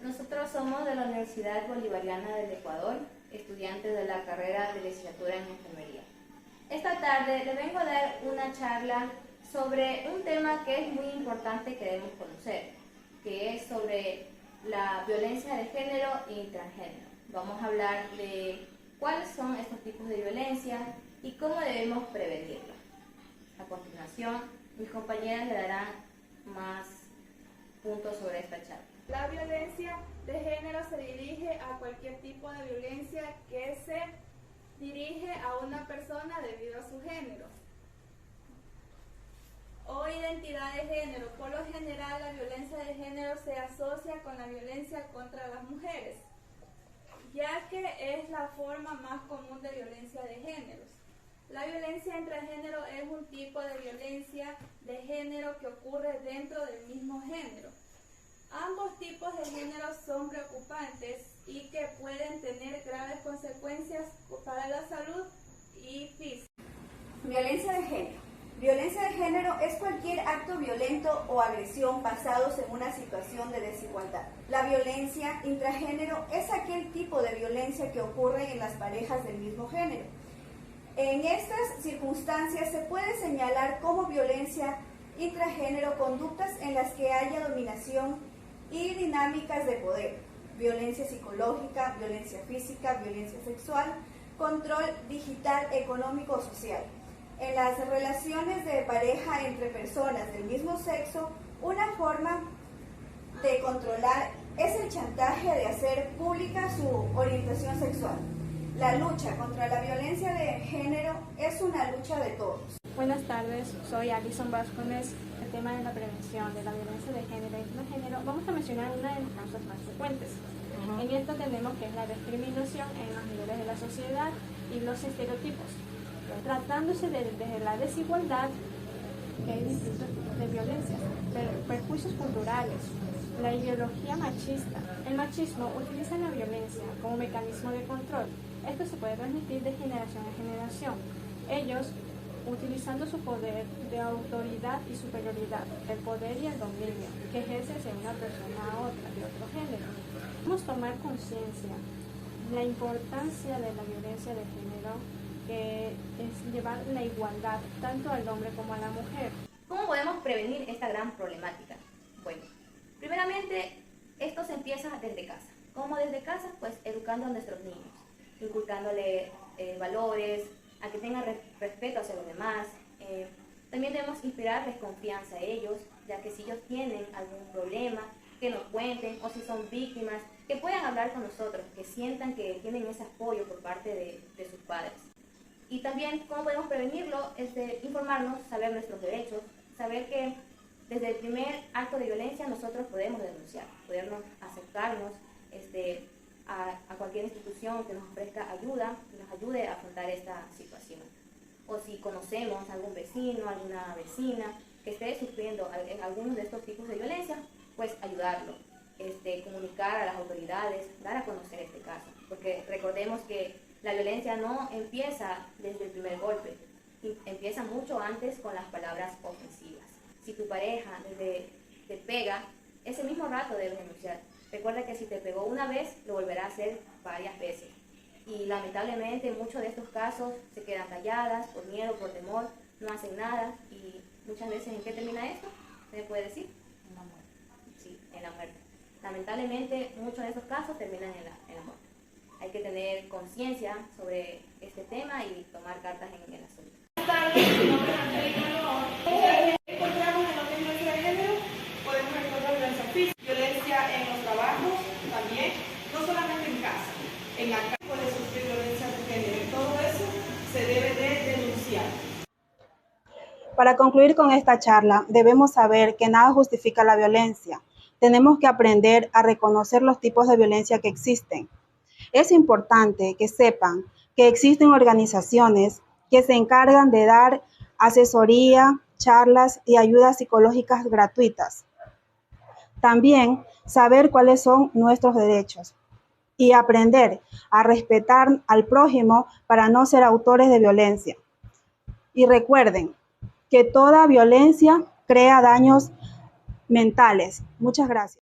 nosotros somos de la Universidad Bolivariana del Ecuador, estudiantes de la carrera de licenciatura en enfermería. Esta tarde les vengo a dar una charla sobre un tema que es muy importante que debemos conocer, que es sobre la violencia de género y transgénero. Vamos a hablar de cuáles son estos tipos de violencia y cómo debemos prevenirla. A continuación, mis compañeras le darán más puntos sobre esta charla. La violencia de género se dirige a cualquier tipo de violencia que se dirige a una persona debido a su género o identidad de género. Por lo general, la violencia de género se asocia con la violencia contra las mujeres, ya que es la forma más común de violencia de géneros. La violencia intragénero es un tipo de violencia de género que ocurre dentro del mismo género. Ambos tipos de género son preocupantes y que pueden tener graves consecuencias para la salud y física. Violencia de género. Violencia de género es cualquier acto violento o agresión basados en una situación de desigualdad. La violencia intragénero es aquel tipo de violencia que ocurre en las parejas del mismo género. En estas circunstancias se puede señalar como violencia intragénero conductas en las que haya dominación y dinámicas de poder, violencia psicológica, violencia física, violencia sexual, control digital, económico o social. En las relaciones de pareja entre personas del mismo sexo, una forma de controlar es el chantaje de hacer pública su orientación sexual. La lucha contra la violencia de género es una lucha de todos. Buenas tardes, soy Alison Vázquez. El tema de la prevención de la violencia de género y transgénero, vamos a mencionar una de las causas más frecuentes. En esto tenemos que es la discriminación en los niveles de la sociedad y los estereotipos. Tratándose desde la desigualdad, que hay distintos tipos de violencia, perjuicios culturales, la ideología machista. El machismo utiliza la violencia como mecanismo de control. Esto se puede transmitir de generación en generación. Ellos utilizando su poder de autoridad y superioridad, el poder y el dominio que ejerce de una persona a otra de otro género. Debemos tomar conciencia de la importancia de la violencia de género, que es llevar la igualdad tanto al hombre como a la mujer. ¿Cómo podemos prevenir esta gran problemática? Bueno, primeramente, esto se empieza desde casa. ¿Cómo desde casa? Pues educando a nuestros niños, inculcándole valores, a que tengan respeto hacia los demás. También debemos inspirarles confianza a ellos, ya que si ellos tienen algún problema, que nos cuenten, o si son víctimas, que puedan hablar con nosotros, que sientan que tienen ese apoyo por parte de sus padres. Y también, ¿cómo podemos prevenirlo? Informarnos, saber nuestros derechos, saber que desde el primer acto de violencia nosotros podemos denunciar, podernos acercarnos a cualquier institución que nos ofrezca ayuda, que nos ayude a afrontar esta situación. O si conocemos a algún vecino, alguna vecina que esté sufriendo algunos de estos tipos de violencia, pues ayudarlo, comunicar a las autoridades, dar a conocer este caso. Porque recordemos que la violencia no empieza desde el primer golpe, empieza mucho antes con las palabras ofensivas. Si tu pareja te pega, ese mismo rato debes denunciar. Recuerda que si te pegó una vez, lo volverá a hacer varias veces. Y lamentablemente muchos de estos casos se quedan calladas por miedo, por temor, no hacen nada. Y muchas veces, ¿en qué termina esto? ¿Se me puede decir? En la muerte. Sí, en la muerte. Lamentablemente muchos de estos casos terminan en la muerte. Hay que tener conciencia sobre este tema y tomar cartas en el asunto. Buenas tardes, mi nombre es Angélica León. ¿Qué encontramos en lo que es violencia de género? Podemos encontrar violencia física, violencia en los trabajos también, no solamente en casa. En la casa puede sufrir violencia de género y todo eso se debe de denunciar. Para concluir con esta charla, debemos saber que nada justifica la violencia. Tenemos que aprender a reconocer los tipos de violencia que existen. Es importante que sepan que existen organizaciones que se encargan de dar asesoría, charlas y ayudas psicológicas gratuitas. También saber cuáles son nuestros derechos y aprender a respetar al prójimo para no ser autores de violencia. Y recuerden que toda violencia crea daños mentales. Muchas gracias.